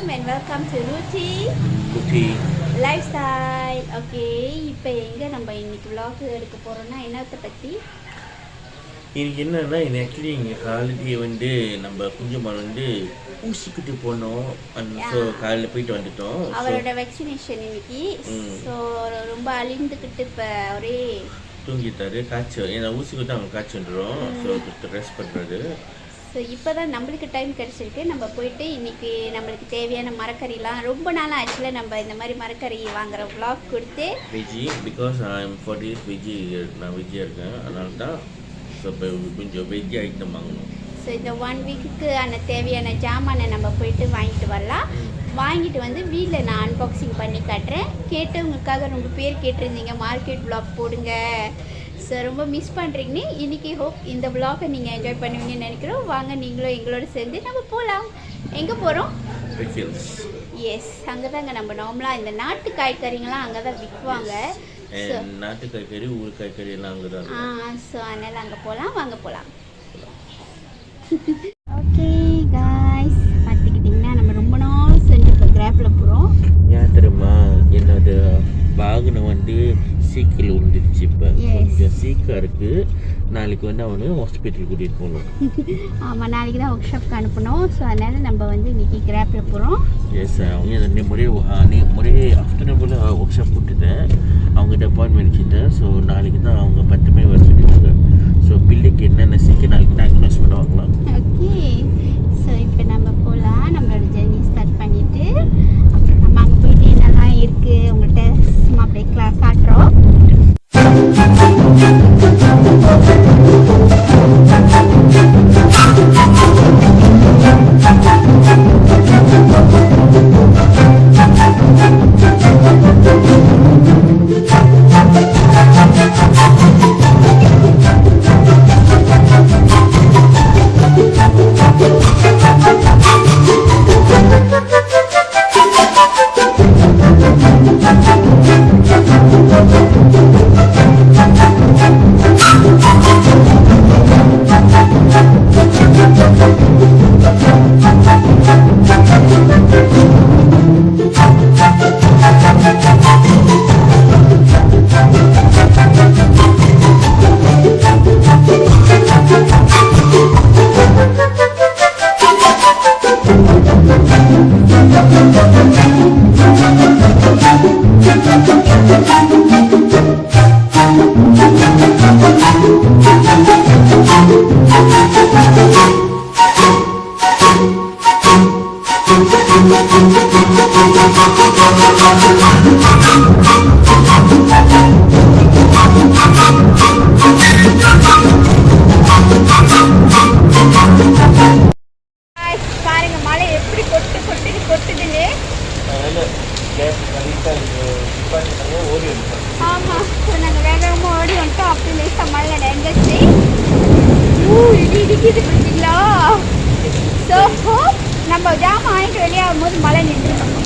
and welcome to Rooty lifestyle. Okay, இப்போ எங்க நம்ம இன்னைக்கு vlog எடுக்க போறோம்னா என்னத்த பத்தி? இன்னைக்கு என்னன்னா actually இங்க காலையில வந்து நம்ம குஞ்சமான் வந்து ஊசிக்கிட்டு போனோம். சோ காலையில போயிட்டு வந்துட்டோம். அவரோட வேக்சினேஷன் இன்னைக்கு. சோ ரொம்ப அழிந்துக்கிட்டு இப்ப ஒரே தூங்கிட்டாரு. காய்ச்சல் ஏன்னா ஊசிக்கிட்டு அவங்க காய்ச்சல் வந்துரும். சோ ரெஸ்ட் பண்றாரு. ஸோ இப்போ தான் நம்மளுக்கு டைம் கிடச்சிருக்கு. நம்ம போயிட்டு இன்றைக்கி நம்மளுக்கு தேவையான மரக்கறிலாம் ரொம்ப நாள் ஆக்சுவலாக நம்ம இந்த மாதிரி மரக்கறி வாங்குற vlog கொடுத்து veggie because I'm 4 days veggie நான் வெஜ்ஜியாக இருக்கேன். அதனால தான் ஸோ இப்போ கொஞ்சம் வெஜ்ஜி ஐட்டம் வாங்கணும். ஸோ இந்த 1 வீக்குக்கு அந்த தேவையான ஜாமானை நம்ம போயிட்டு வாங்கிட்டு வரலாம். வாங்கிட்டு வந்து வீட்டில் நான் அன்பாக்சிங் பண்ணி காட்டுறேன். கேட்டவங்களுக்காக ரொம்ப பேர் கேட்டிருந்தீங்க மார்க்கெட் vlog போடுங்க. ஸோ ரொம்ப மிஸ் பண்ணுறீங்கன்னு இன்றைக்கி ஹோப் இந்த vlog-ஐ நீங்கள் என்ஜாய் பண்ணுவீங்கன்னு நினைக்கிறோம். வாங்க நீங்களும் எங்களோட சேர்ந்து நம்ம போகலாம். எங்கே போகிறோம்? எஸ், அங்கே தாங்க நம்ம நார்மலாக இந்த நாட்டு காய்கறிங்களாம் அங்கே தான் விற்குவாங்க. நாட்டு காய்கறி ஊர் காய்கறி எல்லாம் அங்கே தான். ஸோ அதனால் அங்கே போகலாம். வாங்க போகலாம். ஓகே காய்ஸ், பார்த்துக்கிட்டிங்கன்னா நம்ம ரொம்ப நாள் செஞ்சு இப்போ கிராப்பில் போகிறோம். ஏன் தெரியுமா, என்னோட வாகனம் வந்து சீக்கிரம் விழுந்துருச்சு. இப்போ கொஞ்சம் சீக்காக இருக்குது. நாளைக்கு வந்து அவனு ஹாஸ்பிட்டல் கூட்டிகிட்டு போகணும். ஆமாம், நாளைக்கு தான் ஒர்க் ஷாப்க்கு அனுப்பணும். ஸோ அதனால் நம்ம வந்து இன்றைக்கி கிராப்பில் போகிறோம். எஸ், அவங்க முறையே ஆஃப்டர்நூன் போல் ஒர்க் ஷாப் கூப்பிட்டுட்டேன். அவங்ககிட்ட அப்பாயின்மெண்ட் வச்சுட்டேன். ஸோ நாளைக்கு தான் அவங்க 10 மணி வர சொல்லியிருக்காங்க. ஸோ பில்லுக்கு என்னென்ன சீக்கிரம் நாளைக்கு டயக்னோஸ் பண்ணுவாங்களா. ஓகே, ஸோ இப்போ நம்ம போகலாம். நம்மளோட ஜெர்னி ஸ்டார்ட் பண்ணிவிட்டு அப்புறம் நம்ம அங்கே போயிட்டு என்னெல்லாம் இருக்குது உங்கள்கிட்ட சும்மா அப்படியே காட்டுறோம். ஆமாம், ஸோ நாங்கள் வேகமாக ஓடி வந்துட்டோம். அப்படி லேசாக மழை நினைஞ்சிச்சு. இடிக்குது பார்த்தீங்களா. ஸோ நம்ம ஜாமான் வாங்கிட்டு வெளியாகும் போது மழை நின்றுட்டோம்.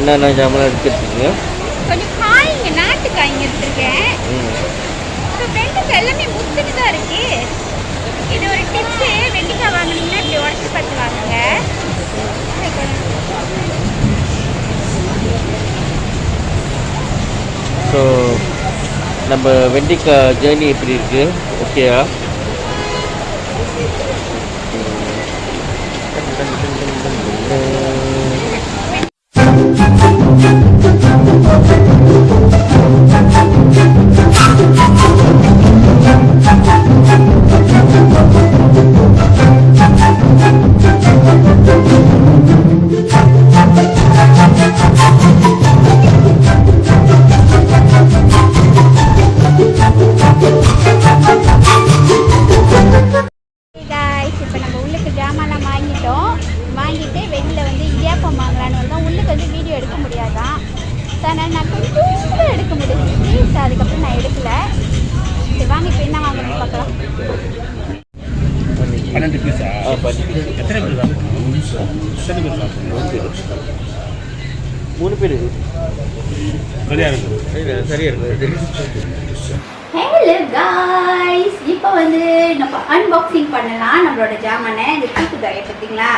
என்னென்ன ஜாமெல்லாம் எடுத்துருக்கீங்க? கொஞ்சம் காய்ங்க, நாட்டு காய்ங்க எடுத்துருக்கேன். இப்போ வெண்டைக்காய் எல்லாமே முத்துட்டு தான் இருக்கு. இது ஒரு டிப்ஸு, வெண்டைக்காய் வாங்கினீங்கன்னா இப்படி உடச்சி பார்த்து வாங்குங்க. ஸோ நம்ம வெண்டைக்காய் ஜேர்னி எப்படி இருக்கு? ஓகேயா? வாங்கிட்டு வெளியில் வந்து இடியாப்பம் வாங்கலான்னு வந்தோம். உள்ளுக்கு வந்து வீடியோ எடுக்க முடியாதான், நான் கொஞ்சம் எடுக்க முடியுது. அதுக்கப்புறம் நான் எடுக்கல. சரி வாங்க, இப்போ என்ன வாங்கணும்னு பார்க்கலாம். 12 பீஸா? எத்தனை பேர் தான்? 3 பேர். சரியா இருக்கு, சரியா இருக்கு. ஹலோ காய்ஸ், இப்போ வந்து நம்ம அன்பாக்சிங் பண்ணலாம் நம்மளோட ஜாமானை. இந்த தூக்கு காயை பார்த்தீங்களா,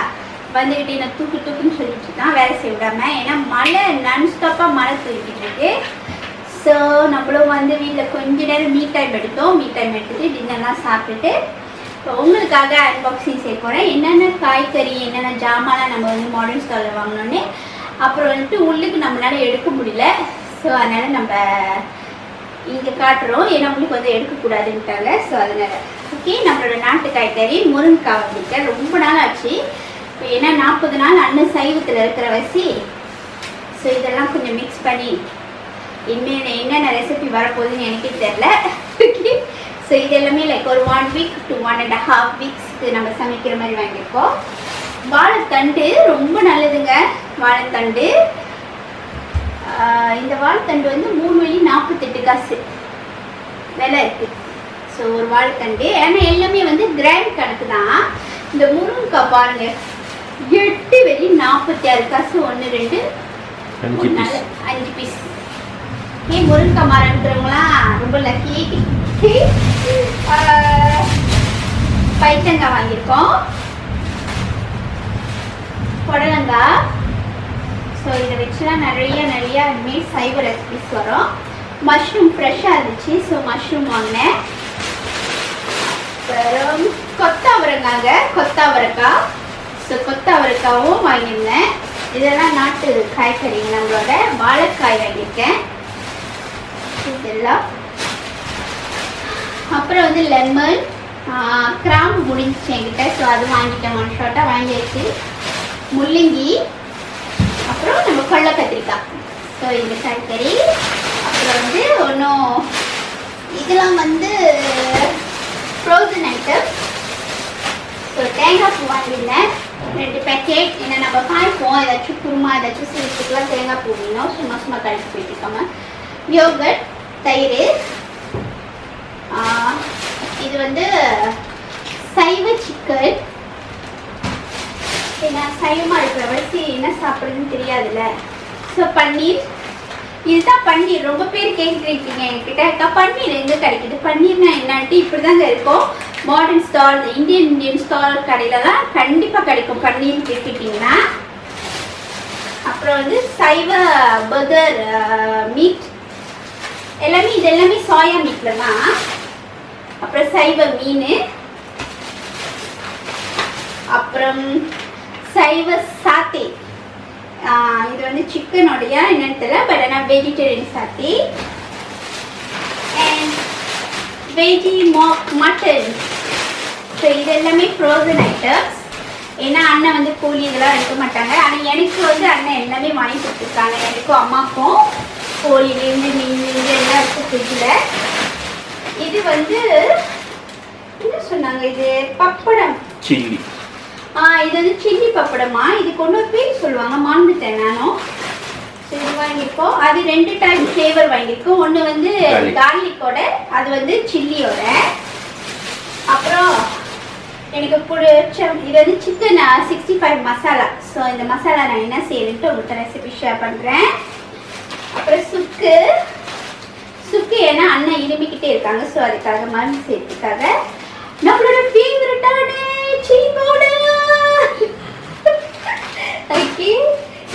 வந்துக்கிட்டு நான் தூக்குன்னு சொல்லிட்டு தான் வேலை செய்ய விடாமல். ஏன்னா மழை நான்ஸ்டாப்பாக மழை தூக்கிட்டு இருக்கு. ஸோ நம்மளும் வந்து வீட்டில் கொஞ்ச நேரம் மீ டைம் எடுத்துகிட்டு டின்னர்லாம் சாப்பிட்டுட்டு இப்போ உங்களுக்காக அன்பாக்சிங் செய்ய போகிறேன். என்னென்ன காய்கறி, என்னென்ன ஜாமான்லாம் நம்ம வந்து மாடர்ன் ஸ்டாலில் வாங்கினோன்னே. அப்புறம் வந்துட்டு உள்ளுக்கு நம்மளால எடுக்க முடியல. ஸோ அதனால் நம்ம இங்கே காட்டுறோம், ஏன்னா உங்களுக்கு வந்து எடுக்கக்கூடாதுன்ட்டாங்க. ஸோ அதனால் ஓகே. நம்மளோட நாட்டு காய்கறி முருங்கைக்காய் வந்துருக்கேன், ரொம்ப நாள் ஆச்சு. இப்போ ஏன்னா 40 நாள் அண்ணன் சைவத்தில் இருக்கிற வசி. ஸோ இதெல்லாம் கொஞ்சம் மிக்ஸ் பண்ணி இனிமேல் என்னென்ன ரெசிபி வரப்போகுதுன்னு எனக்கே தெரில. ஓகே. ஸோ இது எல்லாமே லைக் ஒரு 1 week to 1.5 weeksக்கு நம்ம சமைக்கிற மாதிரி வாங்கியிருக்கோம். வாழைத்தண்டு ரொம்ப நல்லதுங்க. வாழைத்தண்டு, இந்த வாழைத்தண்டு வந்து 3 வெள்ளி 48 காசு விலை இருக்குது. ஸோ ஒரு வாழைத்தண்டு, ஏன்னா எல்லாமே வந்து கிராண்ட் கணக்கு தான். இந்த முருங்கைக்காய் பாருங்கள், 8 வெள்ளி 46 காசு. 1 2 5 பீஸ். ஏன் முருங்கைக்காய் மரம் இருக்கிறவங்களாம் ரொம்ப லக்கி. பைத்தங்காய் வாங்கியிருக்கோம், புடலங்காய். ஸோ இதை வச்சுலாம் நிறைய இனிமேல் சைவ ரெசிபிஸ் வரும். மஷ்ரூம் ஃப்ரெஷ்ஷாக இருந்துச்சு, ஸோ மஷ்ரூம் வாங்கினேன். அப்புறம் கொத்தாவரக்காய். ஸோ கொத்தாவரக்காவும் வாங்கியிருந்தேன். இதெல்லாம் நாட்டு காய்கறிங்க. நம்மளோட வாழைக்காய் வாங்கியிருக்கேன் இதெல்லாம். அப்புறம் வந்து லெமன், கிராம்பு முடிஞ்சிச்சு என்கிட்ட. ஸோ அது வாங்கிட்டேன், 1 ஷாட்டாக வாங்கியாச்சு. முள்ளங்கி, அப்புறம் நம்ம கொள்ளை கத்திரிக்காய். ஸோ இந்த காய்கறி. அப்புறம் வந்து ஒன்றும் இதெல்லாம் வந்து ஃப்ரோசன் ஐட்டம். ஸோ தேங்காய் பூ வாங்கியிருந்தேன் 2 பேக்கெட். ஏன்னா நம்ம காய்ப்போம், ஏதாச்சும் குருமா ஏதாச்சும் சீட்டுக்குலாம் தேங்காய் பூ வேணும். சும்மா கழிச்சு போயிட்டுருக்காம. யோகட், தயிர். இது வந்து சைவ சிக்கன். ஏன்னா சைவமாக இருக்கிற வச்சு என்ன சாப்பிட்றதுன்னு தெரியாதுல்ல. ஸோ பன்னீர், இதுதான் பன்னீர். ரொம்ப பேர் கேட்டுருக்கீங்க என்கிட்ட, அக்கா பன்னீர் எங்கே கிடைக்குது, பன்னீர்னா என்னான்ட்டு. இப்படி தாங்க இருக்கும். மாடர்ன் ஸ்டால், இந்தியன் ஸ்டால் கடையில் தான் கண்டிப்பாக கிடைக்கும் பன்னீர் கேட்டுக்கிட்டிங்கன்னா. அப்புறம் வந்து சைவ பர்கர் மீட் எல்லாமே, இது எல்லாமே சோயா மீட்டில் தான். அப்புறம் சைவ மீன், அப்புறம் சைவ சாத்தி. இது வந்து சிக்கனோடைய என்னன்னு தெரியல, பட் ஆனால் வெஜிடேரியன் சாத்தி. And veggie mutton. ஸோ இது எல்லாமே ஃப்ரோசன் ஐட்டம்ஸ். ஏன்னா அண்ணன் வந்து கோழி இதெல்லாம் எடுக்க மாட்டாங்க. ஆனால் எனக்கு வந்து அண்ணன் எல்லாமே வாங்கி கொடுத்துருக்காங்க, எனக்கும் அம்மாக்கும். கோழிலேருந்து மீன்லேருந்து எல்லாம் இருக்குது ஃப்ரிட்ஜில். இது வந்து என்ன சொன்னாங்க, இது பப்படம் சில்லி. இது வந்து சில்லி பப்படமா. இதுக்கு ஒன்று பேர் சொல்லுவாங்க, மறந்துட்டேன் நானும். இது வாங்கியிருக்கோம். அது 2 டைப் ஃப்ளேவர் வாங்கியிருக்கோம். ஒன்று வந்து கார்லிக்கோட, அது வந்து சில்லியோட. அப்புறம் எனக்கு பிடிச்ச இது வந்து சிக்கன் 65 மசாலா. ஸோ இந்த மசாலா நான் என்ன செய்யணுன்ட்டு உங்கள்கிட்ட ரெசிபி ஷேர் பண்ணுறேன். அப்புறம் சுக்கு ஏன்னா அண்ணன் இருமிக்கிட்டே இருக்காங்க. ஸோ அதுக்காக மருந்து சேர்த்துக்காக நம்மளோட ஃபேவரட்டான சில்லி பவுடர். ஓகே,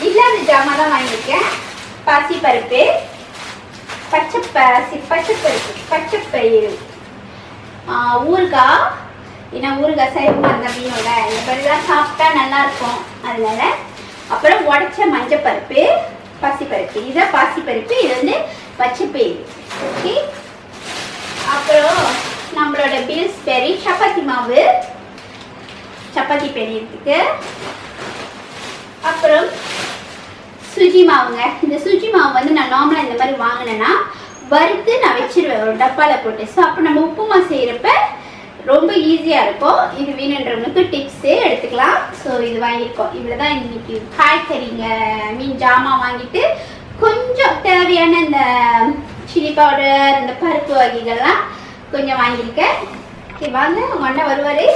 இல்லாத ஜாமான் தான் வாங்கியிருக்கேன். பாசிப்பருப்பு, பச்சைப்பயிறு, ஊறுகாய். ஏன்னா ஊறுகாய் சைவமாக இருந்தால் மீனோட இந்த மாதிரிலாம் சாப்பிட்டா நல்லாயிருக்கும் அதனால. அப்புறம் உடச்ச மஞ்சப்பருப்பு, பாசிப்பருப்பு. இதுதான் பாசிப்பருப்பு, இது வந்து பச்சைப்பயிறு. ஓகே, அப்புறம் நம்மளோட பில்ஸ்பெரி சப்பாத்தி மாவு, சப்பாத்தி பெரியதுக்கு. அப்புறம் சுஜி மாவுங்க. இந்த சுஜி மாவு வந்து நான் நார்மலாக இந்த மாதிரி வாங்கினேன்னா வறுத்து நான் வச்சிருவேன் ஒரு டப்பாவில் போட்டு. ஸோ அப்போ நம்ம உப்புமா செய்கிறப்ப ரொம்ப ஈஸியாக இருக்கும். இது வேணுன்றவங்களுக்கு டிப்ஸே எடுத்துக்கலாம். ஸோ இது வாங்கியிருக்கோம். இவ்வளோ தான் இன்னைக்கு காய்கறிங்க மீன் ஜாமான் வாங்கிட்டு கொஞ்சம் தேவையான இந்த சில்லி பவுடர் இந்த பருப்பு வகைகள்லாம் கொஞ்சம் வாங்கியிருக்கேன். ஓகே, வாங்க உங்கள் அண்ணன் வருவார்.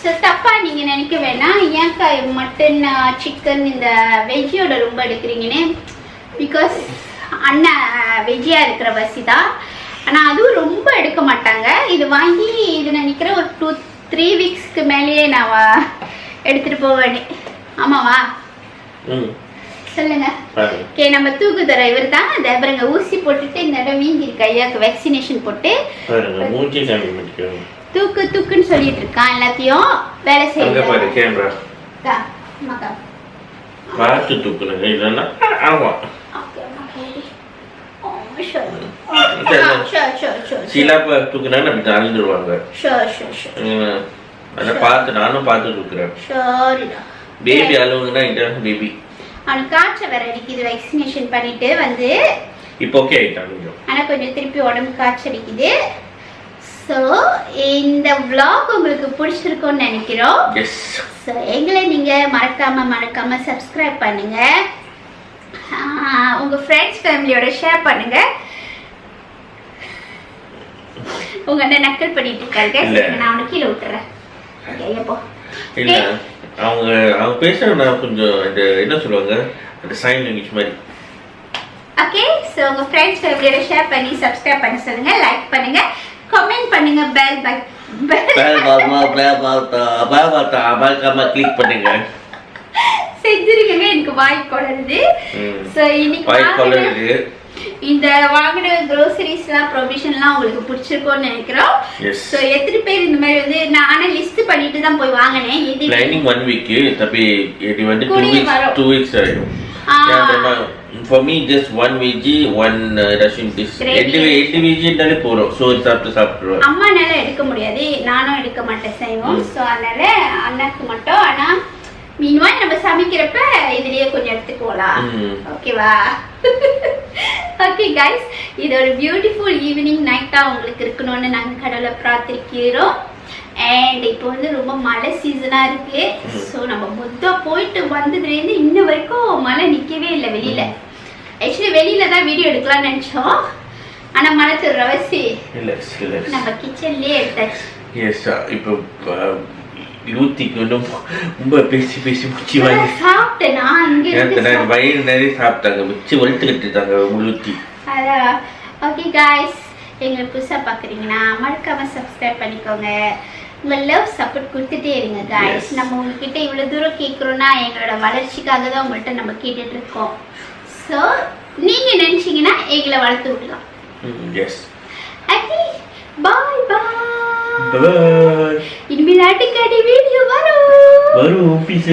ஸோ தப்பாக நீங்கள் நினைக்க வேணாம், ஏன்க்கா மட்டன் சிக்கன் இந்த வெஜ்ஜியோட ரொம்ப எடுக்கிறீங்கன்னு. பிகாஸ் அண்ணன் வெஜ்ஜியாக இருக்கிற பசி தான். ஆனால் அதுவும் ரொம்ப எடுக்க மாட்டாங்க. இது வாங்கி இது நினைக்கிறேன் ஒரு 2-3 வீக்ஸ்க்கு மேலேயே நான் எடுத்துகிட்டு போவேன். ஆமாவா? சொல்லுங்க. ஓகே, நம்ம தூக்குதர இவர் தான். அதை பாருங்க ஊசி போட்டுட்டு இந்த இடம் வீங்கிருக்கு. ஐயாவுக்கு வேக்சினேஷன் போட்டு தூக்குன்னு சொல்லிட்டு இருக்கான். எல்லாத்தையும் வேலை செய்யுங்க. அவனுக்கு காய்ச்சல் வேற அடிக்குது. வேக்சினேஷன் பண்ணிட்டு வந்து இப்போ ஓகே ஆயிட்டாங்க. ஆனா கொஞ்சம் திருப்பி உடம்பு காய்ச்சல் அடிக்குது. ஸோ இந்த vlog உங்களுக்கு பிடிச்சிருக்கும்னு நினைக்கிறோம். ஸோ எங்களை நீங்கள் மறக்காம சப்ஸ்கிரைப் பண்ணுங்க. உங்க ஃப்ரெண்ட்ஸ் ஃபேமிலியோட ஷேர் பண்ணுங்க. உங்க அண்ணன் நக்கல் பண்ணிட்டு இருக்காங்க. நான் அவனை கீழே விட்டுறேன். ஓகே, எப்போ இல்ல அவங்க பேசுறாங்க கொஞ்சம் என்ன சொல்லுவாங்க அந்த சைன் லாங்குவேஜ் மாதிரி. ஓகே, ஸோ உங்க ஃப்ரெண்ட்ஸ் ஃபேமிலியோட ஷேர் பண்ணி சப்ஸ்கிரைப் பண்ண சொல்லுங்க, லைக் பண்ணுங்க, கமெண்ட் பண்ணுங்க, பெல் கிளிக் பண்ணுங்க. செஞ்சிருக்கங்க. எனக்கு வாய் கொடருது. ஸோ இன்னைக்கு இந்த வாங்கின க்ரோசரிஸ்லாம் ப்ரொவிஷன்லாம் உங்களுக்கு பிடிச்சிருக்கும்னு நினைக்கிறோம். ஸோ எத்தனை பேர் இந்த மாதிரி வந்து நான் லிஸ்ட் பண்ணிட்டு தான் போய் வாங்கினேன். இது லைனிங் 1 வீக் தப்பி இது வந்து 2 வீக்ஸ் ஆயிடும். For me just 1 veg 1 Russian dish. 8 veg னாலே போறோம். சோ சாப்பிடுறோம். அம்மானால எடுக்க முடியாது, நானும் எடுக்க மாட்டேன் செய்வோம். சோ அதனால அண்ணாக்கு மட்டும். ஆனா மீன்வாய் நம்ம சமைக்கிறப்ப இதுலயே கொஞ்சம் எடுத்துக்கலாம். ஓகேவா? ஓகே கைஸ், இது ஒரு பியூட்டிஃபுல் ஈவினிங் நைட்டா உங்களுக்கு இருக்கணும்னு நாங்கள் கடவுளை பிரார்த்திக்கிறோம். அண்ட் இப்போ வந்து ரொம்ப மழை சீசனாக இருக்கு. ஸோ நம்ம போயிட்டு வந்ததுலேருந்து இன்ன வரைக்கும் மழை நிற்கவே இல்லை வெளியில. ஆக்சுவலி வெளியில தான் வீடியோ எடுக்கலாம்னு நினச்சோம். ஆனால் மழை துறவசி நம்ம கிச்சன்லேயே எடுத்தாச்சு. எஸ், இப்போ லூத்திக்கு ரொம்ப பேசி முடிச்சு வாங்கி சாப்பிட்டேன். நான் வயிறு நிறைய சாப்பிட்டாங்க, மிச்சு வளர்த்துக்கிட்டு இருக்காங்க லூத்தி. அதான். ஓகே காய்ஸ், எங்களை புதுசாக பார்க்குறீங்கன்னா மறக்காம சப்ஸ்கிரைப் பண்ணிக்கோங்க. உங்கள் லவ் சப்போர்ட் கொடுத்துட்டே இருங்க காய்ஸ். நம்ம உங்ககிட்ட இவ்வளோ தூரம் கேட்குறோன்னா எங்களோட வளர்ச்சிக்காக தான் உங்கள்கிட்ட நம்ம கேட்டுட்டு இருக்கோம். ஸோ நீங்கள் நினச்சிங்கன்னா எங்களை வளர்த்து விடலாம். ஓகே, பாய் பாய். இனிமேல் அடிக்கடி வீடியோ வரும். பீஸ்